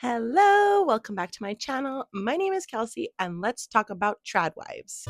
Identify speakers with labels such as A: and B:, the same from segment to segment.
A: Hello, welcome back to my channel. My name is Kelsey, and let's talk about tradwives.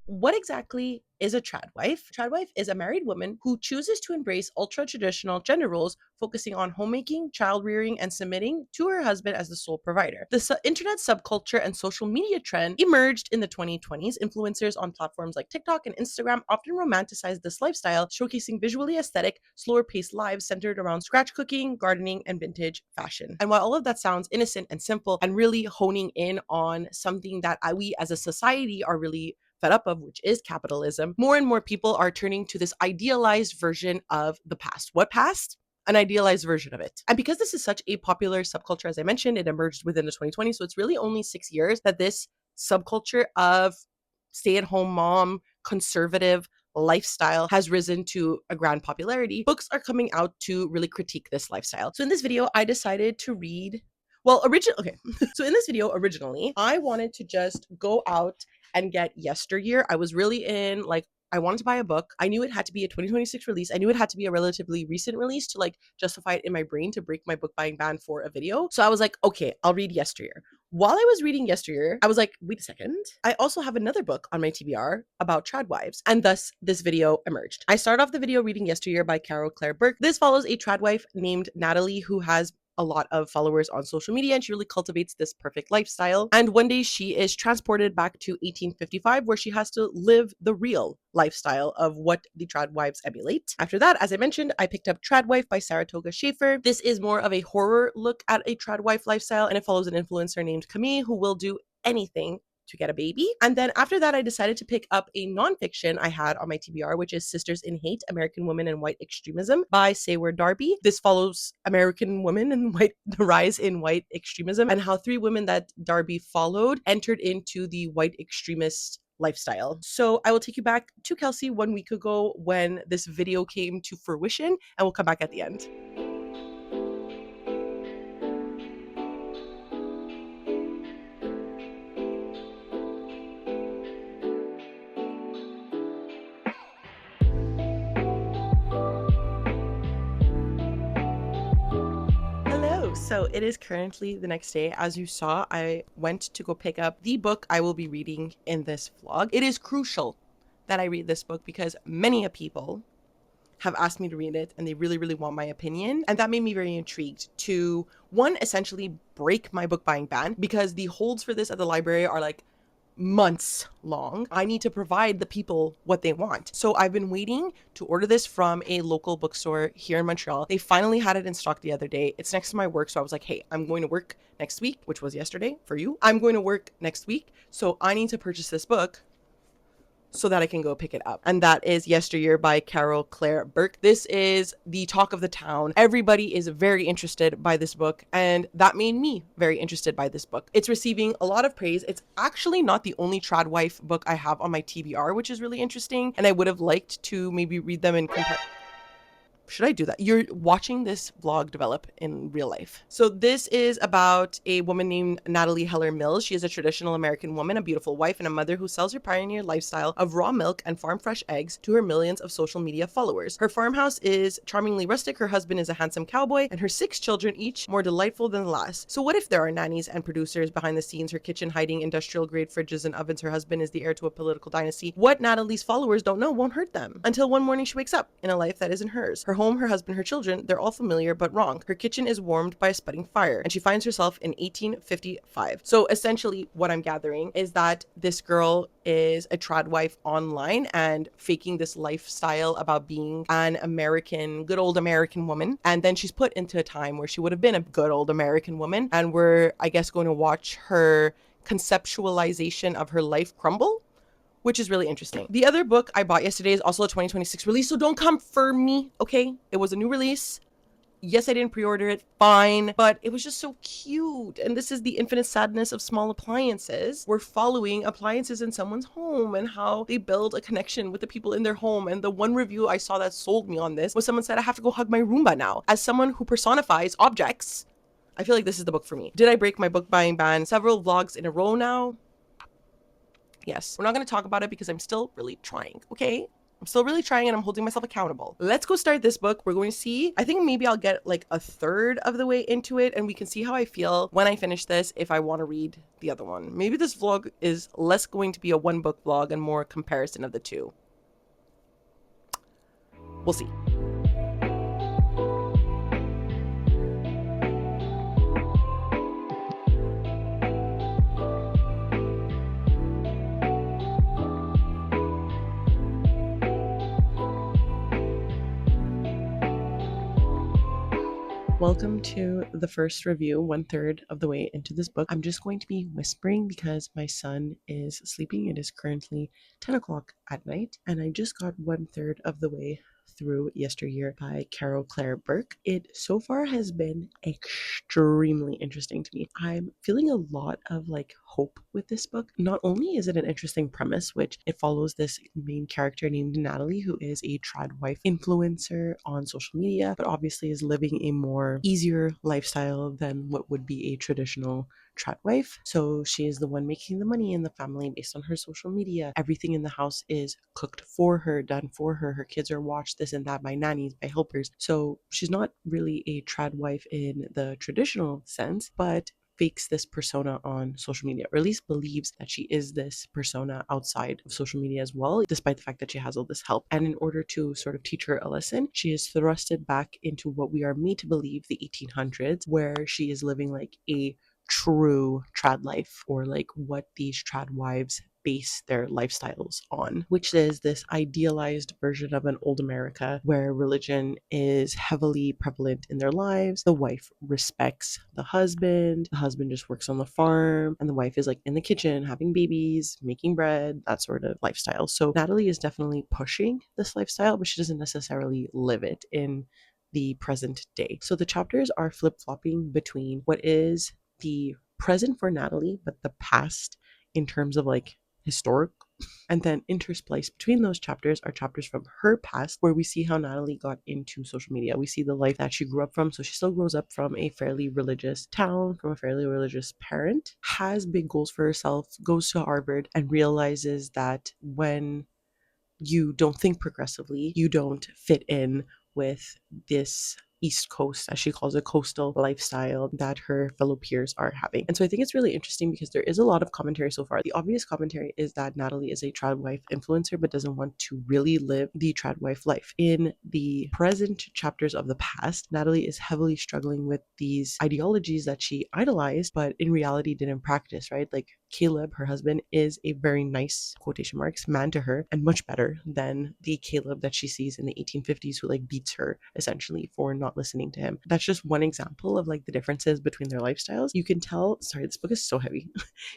A: What exactly is a tradwife? Tradwife is a married woman who chooses to embrace ultra-traditional gender roles, focusing on homemaking, child rearing, and submitting to her husband as the sole provider. The internet subculture and social media trend emerged in the 2020s. Influencers on platforms like TikTok and Instagram often romanticized this lifestyle, showcasing visually aesthetic, slower-paced lives centered around scratch cooking, gardening, and vintage fashion. And while all of that sounds innocent and simple and really honing in on something that we as a society are really fed up of, which is capitalism, more and more people are turning to this idealized version of the past. What past? An idealized version of it. And because this is such a popular subculture, as I mentioned, it emerged within the 2020s. So it's really only 6 years that this subculture of stay-at-home mom, conservative lifestyle has risen to a grand popularity. Books are coming out to really critique this lifestyle. So in this video, I decided to read okay. So in this video, originally, I wanted to just go out and get Yesteryear. I was really I wanted to buy a book. I knew it had to be a 2026 release. I knew it had to be a relatively recent release to justify it in my brain to break my book buying ban for a video. So I was like, okay, I'll read Yesteryear. While I was reading Yesteryear, I was like, wait a second. I also have another book on my TBR about tradwives, and thus this video emerged. I start off the video reading Yesteryear by Carol Claire Burke. This follows a tradwife named Natalie who has a lot of followers on social media, and she really cultivates this perfect lifestyle. And one day she is transported back to 1855, where she has to live the real lifestyle of what the tradwives emulate. After that, as I mentioned, I picked up Tradwife by Saratoga Schaefer. This is more of a horror look at a tradwife lifestyle, and it follows an influencer named Camille who will do anything to get a baby. And then after that, I decided to pick up a nonfiction I had on my TBR, which is Sisters in Hate, American Women and White Extremism by Sayward Darby. This follows American women and the rise in white extremism, and how 3 women that Darby followed entered into the white extremist lifestyle. So I will take you back to Kelsey 1 week ago when this video came to fruition, and we'll come back at the end. So it is currently the next day. As you saw, I went to go pick up the book I will be reading in this vlog. It is crucial that I read this book because many people have asked me to read it and they really, really want my opinion. And that made me very intrigued to, one, essentially break my book buying ban, because the holds for this at the library are like months long. I need to provide the people what they want. So I've been waiting to order this from a local bookstore here in Montreal. They finally had it in stock the other day. It's next to my work. So I was like, hey, I'm going to work next week, which was yesterday for you. I'm going to work next week. So I need to purchase this book so that I can go pick it up. And that is Yesteryear by Carol Claire Burke. This is the talk of the town. Everybody is very interested by this book, and that made me very interested by this book. It's receiving a lot of praise. It's actually not the only tradwife book I have on my TBR, which is really interesting, and I would have liked to maybe read them in comparison. Should I do that? You're watching this vlog develop in real life. So this is about a woman named Natalie Heller Mills. She is a traditional American woman, a beautiful wife, and a mother who sells her pioneer lifestyle of raw milk and farm fresh eggs to her millions of social media followers. Her farmhouse is charmingly rustic, her husband is a handsome cowboy, and her 6 children, each more delightful than the last. So what if there are nannies and producers behind the scenes, her kitchen hiding industrial grade fridges and ovens, her husband is the heir to a political dynasty? What Natalie's followers don't know won't hurt them, until one morning she wakes up in a life that isn't hers. Her home, her husband, her children, they're all familiar but wrong. Her kitchen is warmed by a sputtering fire, and she finds herself in 1855. So essentially what I'm gathering is that this girl is a tradwife online and faking this lifestyle about being an American, good old American woman. And then she's put into a time where she would have been a good old American woman, and we're, I guess, going to watch her conceptualization of her life crumble, which is really interesting. The other book I bought yesterday is also a 2026 release, so don't come for me, okay? It was a new release. Yes, I didn't pre-order it, fine, but it was just so cute. And this is The Infinite Sadness of Small Appliances. We're following appliances in someone's home and how they build a connection with the people in their home. And the one review I saw that sold me on this was someone said, I have to go hug my Roomba now. As someone who personifies objects, I feel like this is the book for me. Did I break my book buying ban several vlogs in a row now? Yes. We're not going to talk about it because I'm still really trying, okay? I'm still really trying and I'm holding myself accountable. Let's go start this book. We're going to see. I think maybe I'll get like a third of the way into it and we can see how I feel when I finish this if I want to read the other one. Maybe this vlog is less going to be a one book vlog and more a comparison of the two. We'll see. Welcome to the first review, 1/3 of the way into this book. I'm just going to be whispering because my son is sleeping. It is currently 10 o'clock at night, and I just got 1/3 of the way through Yesteryear by Carol Claire Burke. It so far has been extremely interesting to me. I'm feeling a lot of like hope with this book. Not only is it an interesting premise, which it follows this main character named Natalie, who is a trad wife influencer on social media, but obviously is living a more easier lifestyle than what would be a traditional trad wife. So she is the one making the money in the family based on her social media. Everything in the house is cooked for her, done for her. Her kids are watched this and that by nannies, by helpers. So she's not really a trad wife in the traditional sense, but fakes this persona on social media, or at least believes that she is this persona outside of social media as well, despite the fact that she has all this help. And in order to sort of teach her a lesson, she is thrusted back into what we are made to believe the 1800s, where she is living like a true trad life, or like what these trad wives base their lifestyles on, which is this idealized version of an old America where religion is heavily prevalent in their lives. The wife respects the husband just works on the farm, and the wife is like in the kitchen having babies, making bread, that sort of lifestyle. So Natalie is definitely pushing this lifestyle, but she doesn't necessarily live it in the present day. So the chapters are flip-flopping between what is the present for Natalie, but the past in terms of like historic. And then interspliced between those chapters are chapters from her past, where we see how Natalie got into social media. We see the life that she grew up from. So she still grows up from a fairly religious town, from a fairly religious parent, has big goals for herself, goes to Harvard, and realizes that when you don't think progressively, you don't fit in with this East Coast, as she calls it, coastal lifestyle that her fellow peers are having. And so I think it's really interesting because there is a lot of commentary so far. The obvious commentary is that Natalie is a trad wife influencer but doesn't want to really live the trad wife life. In the present chapters of the past, Natalie is heavily struggling with these ideologies that she idolized but in reality didn't practice, right? Like Caleb, her husband, is a very nice, quotation marks, man to her, and much better than the Caleb that she sees in the 1850s who like beats her essentially for not listening to him. That's just one example of like the differences between their lifestyles. You can tell, sorry, this book is so heavy.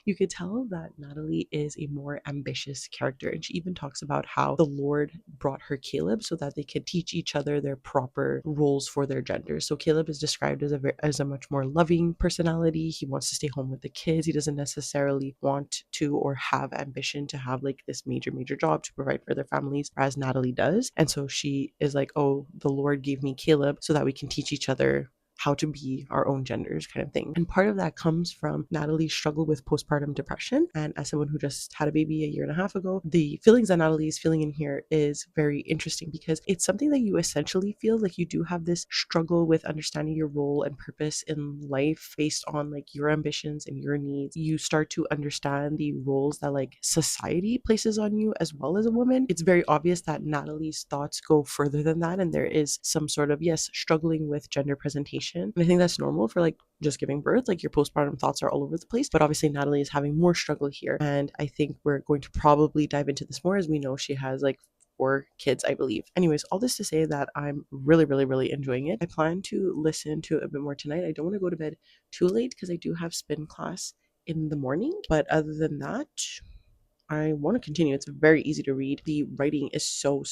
A: You could tell that Natalie is a more ambitious character, and she even talks about how the Lord brought her Caleb so that they could teach each other their proper roles for their genders. So Caleb is described as a much more loving personality. He wants to stay home with the kids. He doesn't necessarily want to or have ambition to have like this major job to provide for their families, as Natalie does. And so she is like, oh, the Lord gave me Caleb so that we can teach each other how to be our own genders, kind of thing. And part of that comes from Natalie's struggle with postpartum depression. And as someone who just had a baby a year and a half ago, the feelings that Natalie is feeling in here is very interesting because it's something that you essentially feel like you do have this struggle with understanding your role and purpose in life based on like your ambitions and your needs. You start to understand the roles that like society places on you as well as a woman. It's very obvious that Natalie's thoughts go further than that, and there is some sort of, yes, struggling with gender presentation. And I think that's normal for like just giving birth. Like your postpartum thoughts are all over the place, but obviously Natalie is having more struggle here. And I think we're going to probably dive into this more, as we know she has like 4 kids, I believe. Anyways, all this to say that I'm really enjoying it. I plan to listen to it a bit more tonight. I don't want to go to bed too late because I do have spin class in the morning. But other than that, I want to continue. It's very easy to read. The writing is so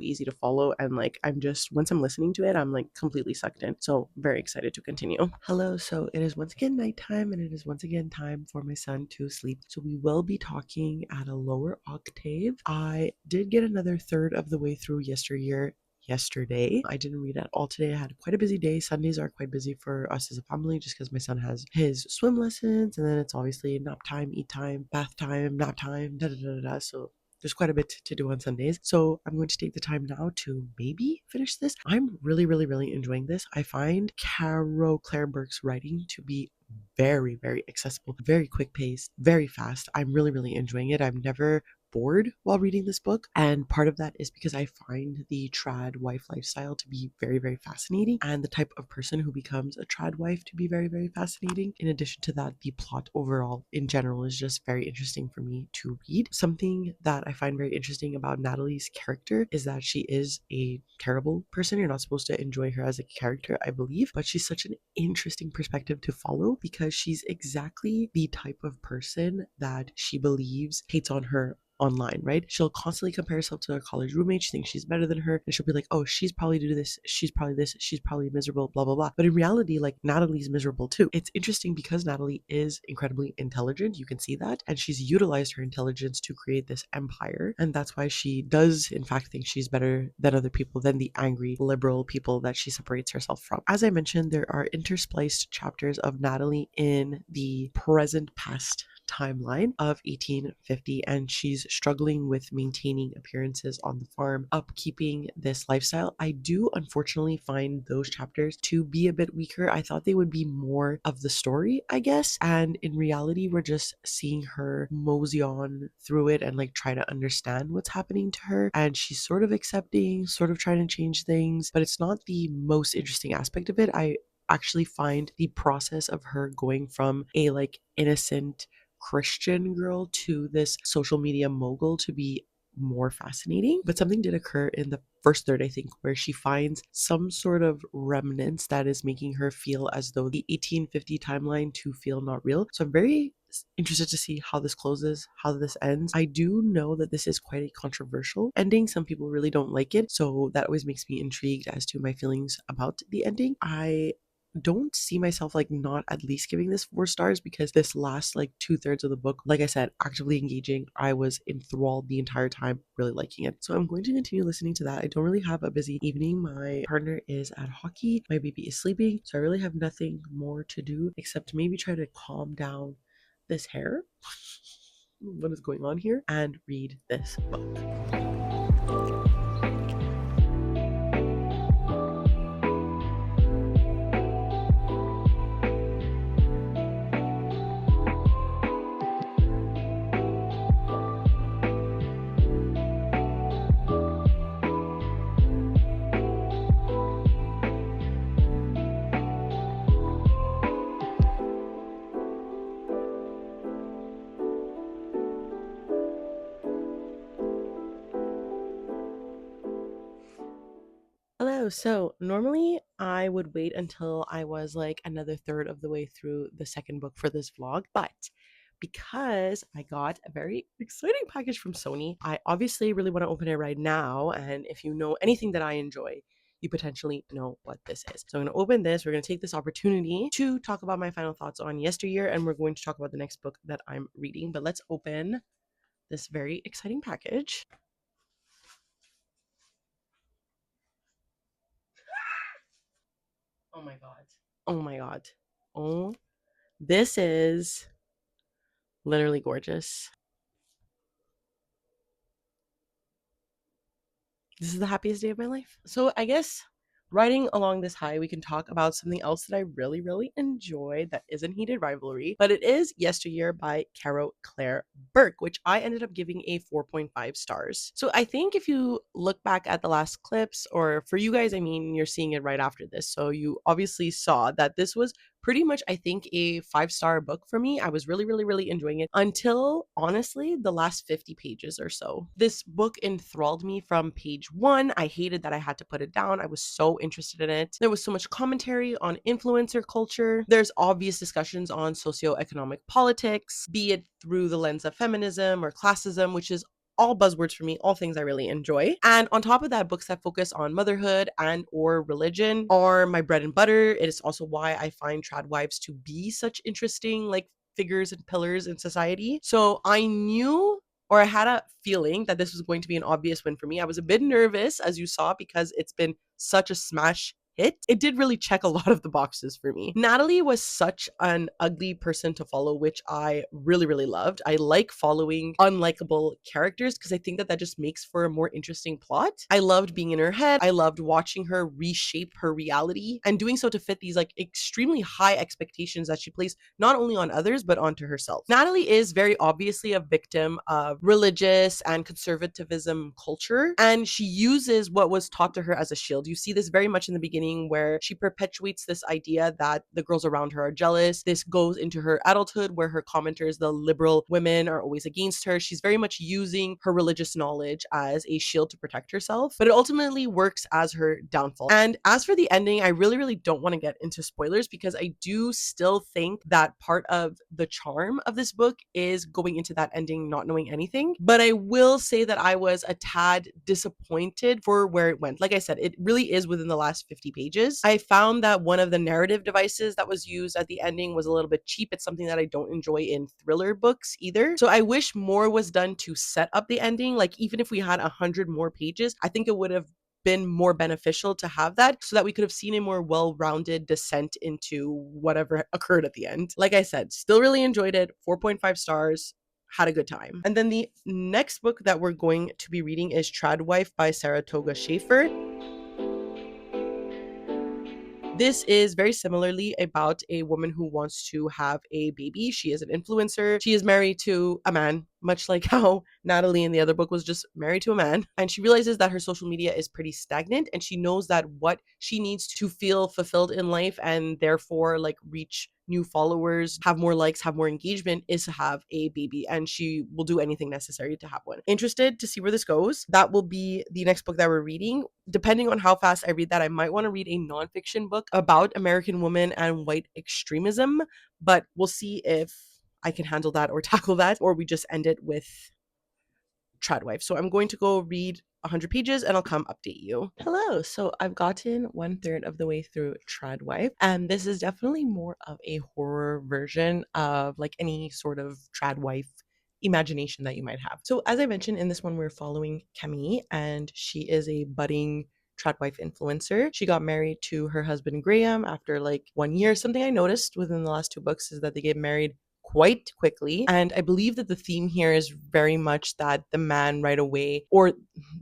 A: easy to follow, and like I'm just, once I'm listening to it, I'm like completely sucked in. So very excited to continue. Hello, so it is once again nighttime, and it is once again time for my son to sleep. So we will be talking at a lower octave. I did get another third of the way through yesterday. I didn't read at all today. I had quite a busy day. Sundays are quite busy for us as a family just because my son has his swim lessons, and then it's obviously nap time, eat time, bath time, nap time, da da da da. So there's quite a bit to do on Sundays. So I'm going to take the time now to maybe finish this. I'm really, really, really enjoying this. I find Caro Claire Burke's writing to be very, very accessible, very quick paced, very fast. I'm really, really enjoying it. I'm never bored while reading this book. And part of that is because I find the trad wife lifestyle to be very, very fascinating, and the type of person who becomes a trad wife to be very, very fascinating. In addition to that, the plot overall in general is just very interesting for me to read. Something that I find very interesting about Natalie's character is that she is a terrible person. You're not supposed to enjoy her as a character, I believe, but she's such an interesting perspective to follow because she's exactly the type of person that she believes hates on her online, right? She'll constantly compare herself to her college roommate. She thinks she's better than her, and she'll be like, oh, she's probably do this, she's probably miserable, blah blah blah. But in reality, like, Natalie's miserable too. It's interesting because Natalie is incredibly intelligent, you can see that, and she's utilized her intelligence to create this empire, and that's why she does in fact think she's better than other people, than the angry liberal people that she separates herself from. As I mentioned, there are interspliced chapters of Natalie in the present past timeline of 1850, and she's struggling with maintaining appearances on the farm, upkeeping this lifestyle. I do unfortunately find those chapters to be a bit weaker. I thought they would be more of the story, I guess, and in reality we're just seeing her mosey on through it and like try to understand what's happening to her, and she's sort of accepting, sort of trying to change things, but it's not the most interesting aspect of it. I actually find the process of her going from a like innocent Christian girl to this social media mogul to be more fascinating. But something did occur in the first third, I think, where she finds some sort of remnants that is making her feel as though the 1850 timeline to feel not real. So I'm very interested to see how this closes, how this ends. I do know that this is quite a controversial ending. Some people really don't like it, so that always makes me intrigued as to my feelings about the ending. I don't see myself like not at least giving this 4 stars because this last like 2/3 of the book, like I said, actively engaging. I was enthralled the entire time, really liking it. So I'm going to continue listening to that. I don't really have a busy evening. My partner is at hockey, my baby is sleeping, so I really have nothing more to do except maybe try to calm down this hair. What is going on here? And read this book. Hello. So normally I would wait until I was like another third of the way through the second book for this vlog, but because I got a very exciting package from Sony, I obviously really want to open it right now. And if you know anything that I enjoy, you potentially know what this is. So I'm going to open this. We're going to take this opportunity to talk about my final thoughts on Yesteryear, and we're going to talk about the next book that I'm reading. But let's open this very exciting package. Oh my god. Oh my god. Oh, this is literally gorgeous. This is the happiest day of my life. So I guess riding along this high, we can talk about something else that I really, really enjoy that isn't Heated Rivalry, but it is Yesteryear by Caro Claire Burke, which I ended up giving a 4.5 stars. So I think if you look back at the last clips, or for you guys, I mean, you're seeing it right after this. So you obviously saw that this was pretty much, I think, a 5-star book for me. I was really, really, really enjoying it until, honestly, the last 50 pages or so. This book enthralled me from page 1. I hated that I had to put it down. I was so interested in it. There was so much commentary on influencer culture. There's obvious discussions on socioeconomic politics, be it through the lens of feminism or classism, which is all buzzwords for me, all things I really enjoy. And on top of that, books that focus on motherhood and or religion are my bread and butter. It is also why I find trad wives to be such interesting like figures and pillars in society. So I knew, or I had a feeling that this was going to be an obvious win for me. I was a bit nervous, as you saw, because it's been such a smash hit. It did really check a lot of the boxes for me. Natalie was such an ugly person to follow, which I really, really loved. I like following unlikable characters because I think that that just makes for a more interesting plot. I loved being in her head. I loved watching her reshape her reality and doing so to fit these like extremely high expectations that she placed not only on others but onto herself. Natalie is very obviously a victim of religious and conservatism culture, and she uses what was taught to her as a shield. You see this very much in the beginning where she perpetuates this idea that the girls around her are jealous. This goes into her adulthood where her commenters, the liberal women, are always against her. She's very much using her religious knowledge as a shield to protect herself, but it ultimately works as her downfall. And as for the ending, I really, really don't want to get into spoilers because I do still think that part of the charm of this book is going into that ending not knowing anything. But I will say that I was a tad disappointed for where it went. Like I said, it really is within the last 50 pages. I found that one of the narrative devices that was used at the ending was a little bit cheap. It's something that I don't enjoy in thriller books either. So I wish more was done to set up the ending. Like even if we had 100 more pages, I think it would have been more beneficial to have that so that we could have seen a more well-rounded descent into whatever occurred at the end. Like I said, still really enjoyed it. 4.5 stars. Had a good time. And then the next book that we're going to be reading is Tradwife by Saratoga Schaefer. This is very similarly about a woman who wants to have a baby. She is an influencer. She is married to a man, much like how Natalie in the other book was just married to a man. And she realizes that her social media is pretty stagnant, and she knows that what she needs to feel fulfilled in life and therefore like reach new followers, have more likes, have more engagement is to have a baby, and she will do anything necessary to have one. Interested to see where this goes. That will be the next book that we're reading. Depending on how fast I read that, I might want to read a nonfiction book about American women and white extremism, but we'll see if I can handle that or tackle that, or we just end it with Tradwife. So I'm going to go read 100 pages and I'll come update you. Hello. So I've gotten 1/3 of the way through Tradwife, and this is definitely more of a horror version of like any sort of Tradwife imagination that you might have. So as I mentioned in this one, we're following Camille, and she is a budding Tradwife influencer. She got married to her husband Graham after like 1 year. Something I noticed within the last two books is that they get married quite quickly. And I believe that the theme here is very much that the man right away, or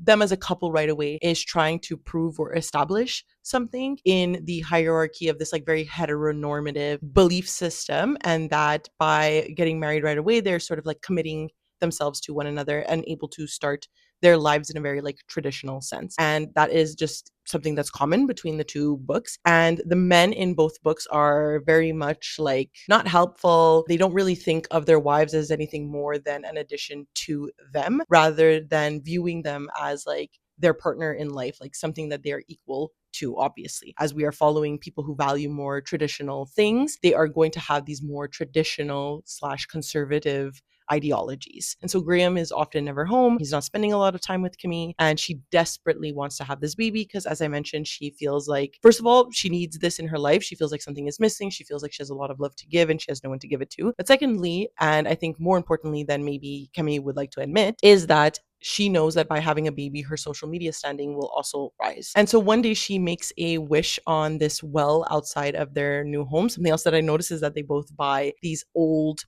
A: them as a couple right away, is trying to prove or establish something in the hierarchy of this like very heteronormative belief system. And that by getting married right away, they're sort of like committing themselves to one another and able to start their lives in a very like traditional sense. And that is just something that's common between the two books. And the men in both books are very much like not helpful. They don't really think of their wives as anything more than an addition to them, rather than viewing them as like their partner in life, like something that they're equal to. Obviously, as we are following people who value more traditional things, they are going to have these more traditional slash conservative ideologies. And so Graham is often never home. He's not spending a lot of time with Camille, and she desperately wants to have this baby because, as I mentioned, she feels like, first of all, she needs this in her life. She feels like something is missing. She feels like she has a lot of love to give and she has no one to give it to. But secondly, and I think more importantly than maybe Camille would like to admit, is that she knows that by having a baby, her social media standing will also rise. And so one day she makes a wish on this well outside of their new home. Something else that I notice is that they both buy these old,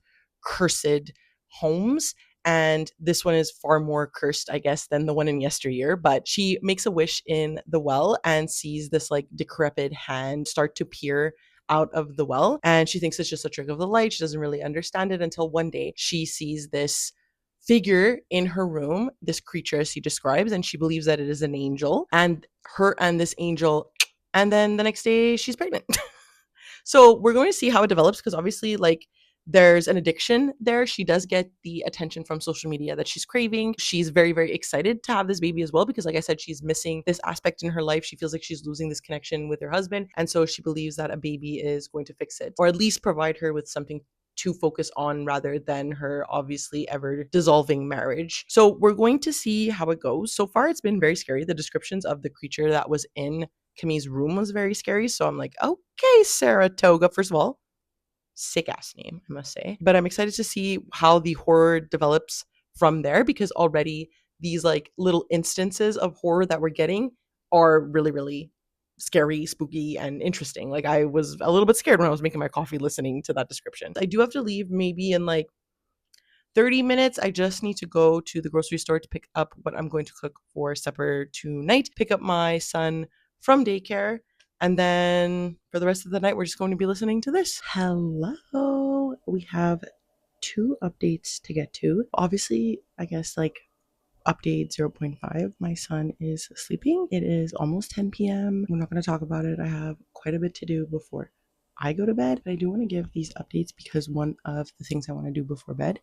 A: cursed homes, and this one is far more cursed, I guess, than the one in yesteryear. But she makes a wish in the well and sees this like decrepit hand start to peer out of the well, and she thinks it's just a trick of the light. She doesn't really understand it until one day she sees this figure in her room, this creature as she describes, and she believes that it is an angel, and her and this angel, and then the next day she's pregnant. So we're going to see how it develops because obviously like there's an addiction there. She does get the attention from social media that she's craving. She's very, very excited to have this baby as well because, like I said, she's missing this aspect in her life. She feels like she's losing this connection with her husband. And so she believes that a baby is going to fix it, or at least provide her with something to focus on rather than her obviously ever dissolving marriage. So we're going to see how it goes. So far, it's been very scary. The descriptions of the creature that was in Camille's room was very scary. So I'm like, okay, Saratoga. First of all, sick ass name, I must say. But I'm excited to see how the horror develops from there because already these like little instances of horror that we're getting are really, really scary, spooky, and interesting. Like, I was a little bit scared when I was making my coffee listening to that description. I do have to leave maybe in like 30 minutes. I just need to go to the grocery store to pick up what I'm going to cook for supper tonight, pick up my son from daycare, and then for the rest of the night, we're just going to be listening to this. Hello. We have two updates to get to. Obviously, I guess like update 0.5, my son is sleeping. It is almost 10 p.m. We're not going to talk about it. I have quite a bit to do before I go to bed, but I do want to give these updates because one of the things I want to do before bed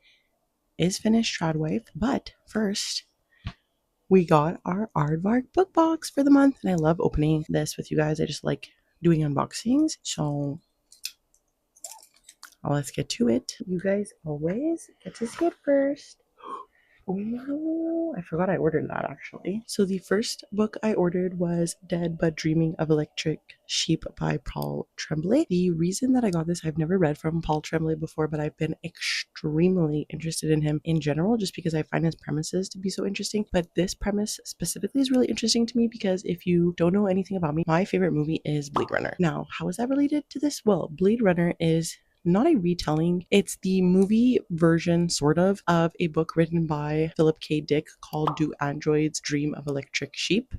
A: is finish Tradwife. But first, we got our Aardvark book box for the month, and I love opening this with you guys. I just like doing unboxings. So let's get to it. You guys always get to see it first. Oh, I forgot I ordered that actually. So the first book I ordered was Dead But Dreaming of Electric Sheep by Paul Tremblay. The reason that I got this, I've never read from Paul Tremblay before, but I've been extremely interested in him in general just because I find his premises to be so interesting. But this premise specifically is really interesting to me because if you don't know anything about me, my favorite movie is Blade Runner. Now, how is that related to this? Well, Blade Runner is not a retelling. It's the movie version, sort of a book written by Philip K. Dick called Do Androids Dream of Electric Sheep?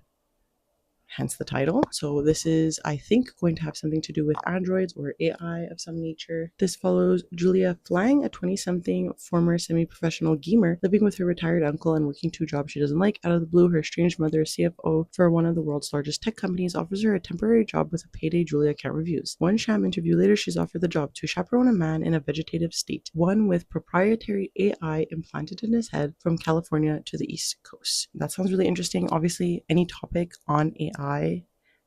A: Hence the title. So this is, I think, going to have something to do with androids or AI of some nature. This follows Julia Flang, a 20-something former semi-professional gamer living with her retired uncle and working two jobs she doesn't like. Out of the blue, her estranged mother, CFO for one of the world's largest tech companies, offers her a temporary job with a payday Julia can't refuse. One sham interview later, she's offered the job to chaperone a man in a vegetative state, one with proprietary AI implanted in his head from California to the East Coast. That sounds really interesting. Obviously, any topic on AI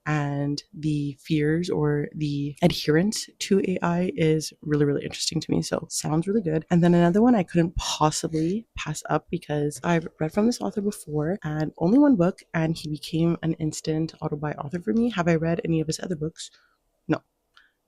A: and the fears or the adherence to AI is really, really interesting to me. So sounds really good. And then another one I couldn't possibly pass up because I've read from this author before and only one book, and he became an instant auto-buy author for me. Have I read any of his other books? No.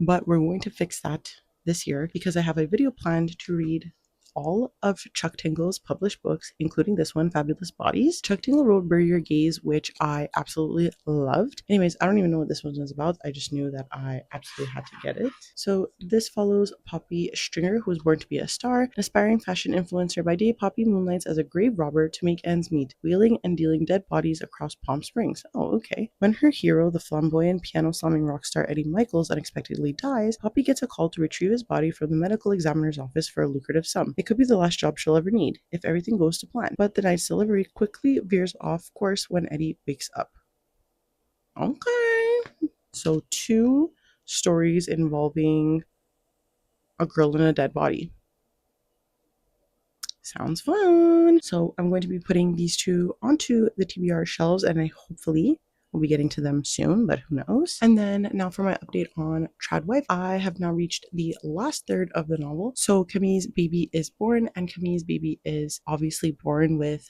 A: But we're going to fix that this year because I have a video planned to read all of Chuck Tingle's published books, including this one, Fabulous Bodies. Chuck Tingle wrote Bury Your Gaze, which I absolutely loved. Anyways, I don't even know what this one is about. I just knew that I absolutely had to get it. So this follows Poppy Stringer, who was born to be a star, an aspiring fashion influencer by day. Poppy moonlights as a grave robber to make ends meet, wheeling and dealing dead bodies across Palm Springs. Oh, okay. When her hero, the flamboyant piano-slamming rock star Eddie Michaels, unexpectedly dies, Poppy gets a call to retrieve his body from the medical examiner's office for a lucrative sum. It could be the last job she'll ever need, if everything goes to plan. But the night's delivery quickly veers off course when Eddie wakes up. Okay. So 2 stories involving a girl and a dead body. Sounds fun. So I'm going to be putting these 2 onto the TBR shelves, and I hopefully we'll be getting to them soon, but who knows. And then now for my update on Tradwife. I have now reached the last third of the novel. So Camille's baby is born, and Camille's baby is obviously born with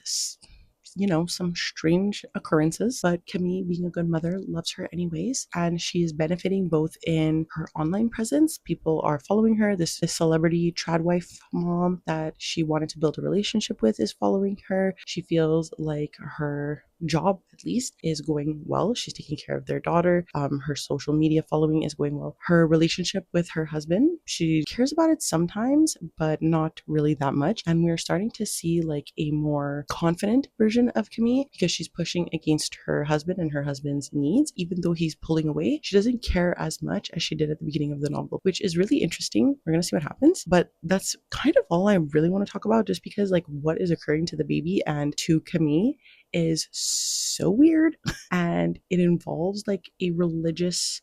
A: some strange occurrences, but Camille, being a good mother, loves her anyways, and she is benefiting both in her online presence. People are following her. This celebrity Tradwife mom that she wanted to build a relationship with is following her. She feels like her job, at least, is going well. She's taking care of their daughter. Her social media following is going well. Her relationship with her husband, she cares about it sometimes, but not really that much. And we're starting to see like a more confident version of Camille because she's pushing against her husband and her husband's needs. Even though he's pulling away, she doesn't care as much as she did at the beginning of the novel, which is really interesting. We're gonna see what happens, but that's kind of all I really want to talk about, just because like what is occurring to the baby and to Camille is so weird, and it involves like a religious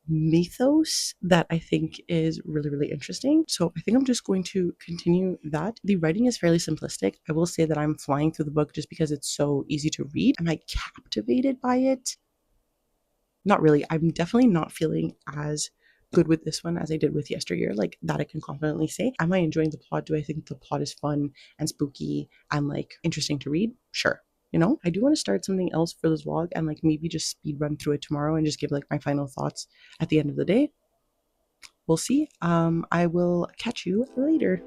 A: mythos that I think is really, really interesting. So I think I'm just going to continue that. The writing is fairly simplistic. I will say that I'm flying through the book just because it's so easy to read. Am I captivated by it? Not really. I'm definitely not feeling as good with this one as I did with Yesteryear. Like that I can confidently say. Am I enjoying the plot? Do I think the plot is fun and spooky and like interesting to read? Sure. I do want to start something else for this vlog and like maybe just speed run through it tomorrow and just give like my final thoughts at the end of the day. We'll see. I will catch you later.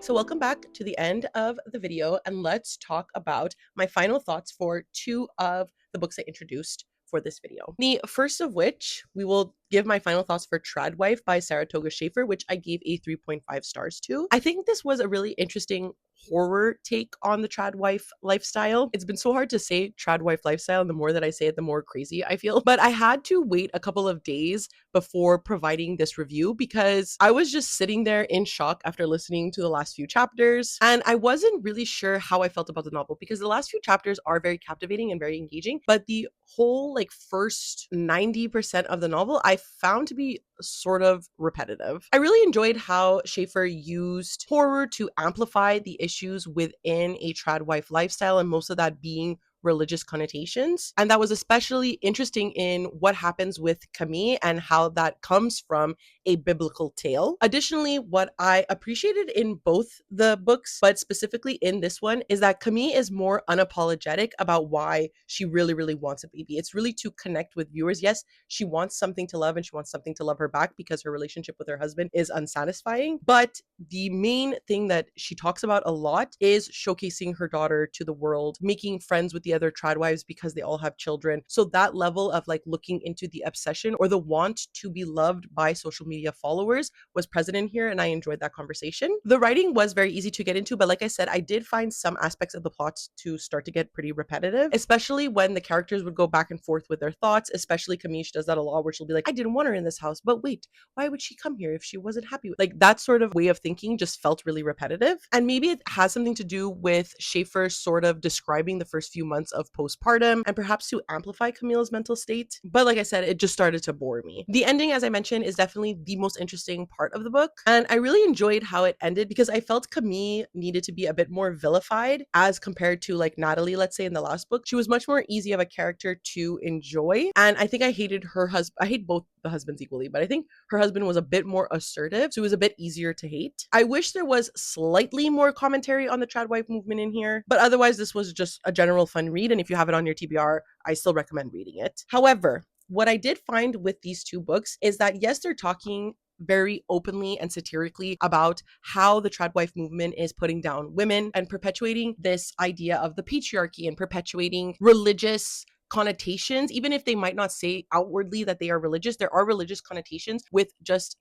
A: So welcome back to the end of the video, and let's talk about my final thoughts for two of the books I introduced for this video. The first of which, we will give my final thoughts for Tradwife by Saratoga Schaefer, which I gave a 3.5 stars to. I think this was a really interesting horror take on the Tradwife lifestyle. It's been so hard to say Tradwife lifestyle, and the more that I say it, the more crazy I feel. But I had to wait a couple of days before providing this review because I was just sitting there in shock after listening to the last few chapters. And I wasn't really sure how I felt about the novel because the last few chapters are very captivating and very engaging. But the whole like first 90% of the novel I found to be sort of repetitive. I really enjoyed how Schaefer used horror to amplify the issues within a tradwife lifestyle, and most of that being religious connotations. And that was especially interesting in what happens with Camille and how that comes from a biblical tale. Additionally, what I appreciated in both the books, but specifically in this one, is that Camille is more unapologetic about why she really, really wants a baby. It's really to connect with viewers. Yes, she wants something to love and she wants something to love her back because her relationship with her husband is unsatisfying. But the main thing that she talks about a lot is showcasing her daughter to the world, making friends with the other tradwives because they all have children. So that level of like looking into the obsession or the want to be loved by social media followers was present in here, and I enjoyed that conversation. The writing was very easy to get into, but like I said, I did find some aspects of the plot to start to get pretty repetitive, especially when the characters would go back and forth with their thoughts, especially Camille does that a lot where she'll be like, I didn't want her in this house, but wait, why would she come here if she wasn't happy with like that sort of way of thinking just felt really repetitive. And maybe it has something to do with Schaefer sort of describing the first few months of postpartum and perhaps to amplify Camille's mental state. But like I said, it just started to bore me. The ending, as I mentioned, is definitely the most interesting part of the book. And I really enjoyed how it ended because I felt Camille needed to be a bit more vilified as compared to like Natalie, let's say in the last book. She was much more easy of a character to enjoy. And I think I hated her husband. I hate both the husbands equally, but I think her husband was a bit more assertive, so it was a bit easier to hate. I wish there was slightly more commentary on the tradwife movement in here, but otherwise this was just a general fun read, and if you have it on your TBR, I still recommend reading it. However, what I did find with these two books is that yes, they're talking very openly and satirically about how the tradwife movement is putting down women and perpetuating this idea of the patriarchy and perpetuating religious connotations. Even if they might not say outwardly that they are religious, there are religious connotations with just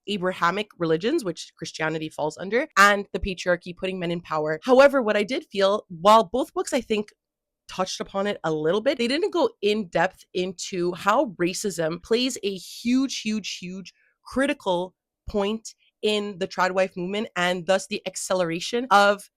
A: Abrahamic religions, which Christianity falls under, and the patriarchy putting men in power. However, what I did feel, while both books I think touched upon it a little bit, they didn't go in depth into how racism plays a huge critical point in the tradwife movement, and thus the acceleration of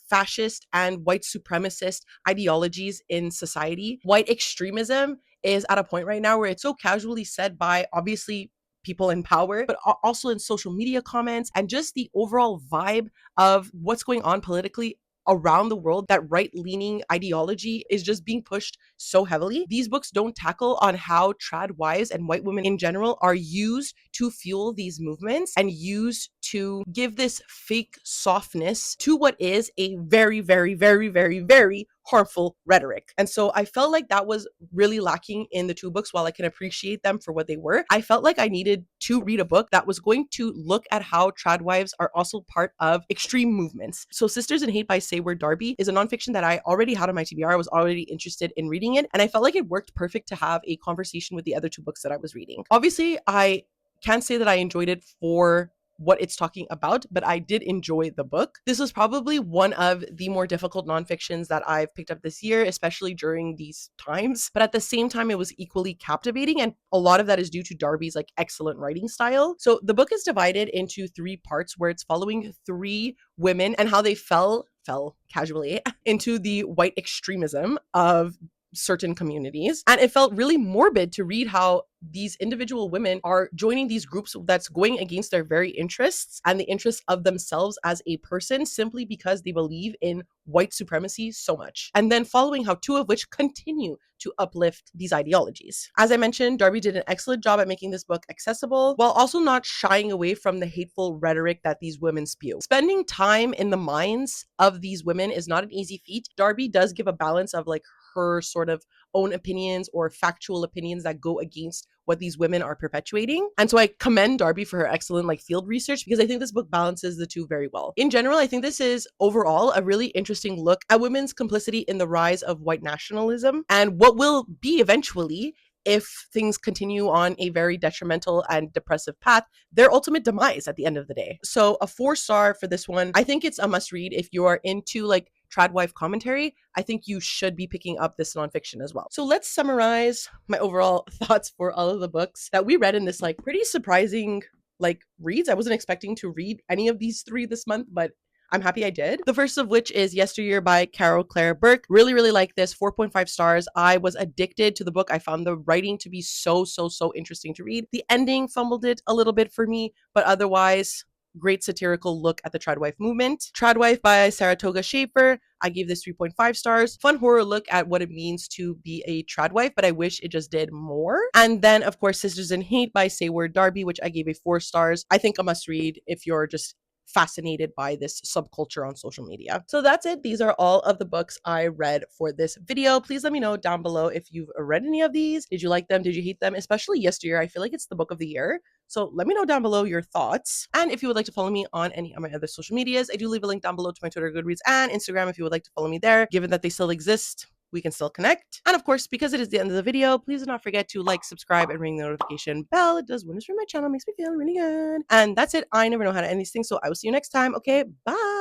A: fascist and white supremacist ideologies in society. White extremism is at a point right now where it's so casually said by obviously people in power, but also in social media comments and just the overall vibe of what's going on politically around the world, that right-leaning ideology is just being pushed so heavily. These books don't tackle on how trad wives and white women in general are used to fuel these movements and used to give this fake softness to what is a very harmful rhetoric. And so I felt like that was really lacking in the two books. While I can appreciate them for what they were, I felt like I needed to read a book that was going to look at how trad wives are also part of extreme movements. So Sisters in Hate by Sayward Darby is a nonfiction that I already had on my TBR. I was already interested in reading it, and I felt like it worked perfect to have a conversation with the other two books that I was reading. Obviously, I can't say that I enjoyed it for what it's talking about, but I did enjoy the book. This was probably one of the more difficult nonfictions that I've picked up this year, especially during these times. But at the same time, it was equally captivating, and a lot of that is due to Darby's like excellent writing style. So the book is divided into three parts where it's following three women and how they fell casually into the white extremism of certain communities. And it felt really morbid to read how these individual women are joining these groups that's going against their very interests and the interests of themselves as a person, simply because they believe in white supremacy so much. And then following how two of which continue to uplift these ideologies. As I mentioned, Darby did an excellent job at making this book accessible while also not shying away from the hateful rhetoric that these women spew. Spending time in the minds of these women is not an easy feat. Darby does give a balance of like her sort of own opinions or factual opinions that go against what these women are perpetuating. And so I commend Darby for her excellent like field research, because I think this book balances the two very well. In general, I think this is overall a really interesting look at women's complicity in the rise of white nationalism and what will be eventually, if things continue on a very detrimental and depressive path, their ultimate demise at the end of the day. So a 4-star for this one. I think it's a must read if you are into like tradwife commentary. I think you should be picking up this nonfiction as well. So let's summarize my overall thoughts for all of the books that we read in this like pretty surprising like reads. I wasn't expecting to read any of these 3 this month, but I'm happy I did. The first of which is Yesteryear by Carol Claire Burke. Really, really like this. 4.5 stars. I was addicted to the book. I found the writing to be so interesting to read. The ending fumbled it a little bit for me, but otherwise, great satirical look at the tradwife movement. Tradwife by Saratoga Schaefer. I gave this 3.5 stars. Fun horror look at what it means to be a tradwife, but I wish it just did more. And then, of course, Sisters in Hate by Sayward Darby, which I gave a 4 stars. I think a must read if you're just fascinated by this subculture on social media. So that's it. These are all of the books I read for this video. Please let me know down below if you've read any of these. Did you like them? Did you hate them? Especially Yesteryear. I feel like it's the book of the year. So let me know down below your thoughts. And if you would like to follow me on any of my other social medias, I do leave a link down below to my Twitter, Goodreads, and Instagram if you would like to follow me there. Given that they still exist, we can still connect. And of course, because it is the end of the video, please do not forget to like, subscribe, and ring the notification bell. It does wonders for my channel, makes me feel really good. And that's it. I never know how to end these things, so I will see you next time. Okay, bye.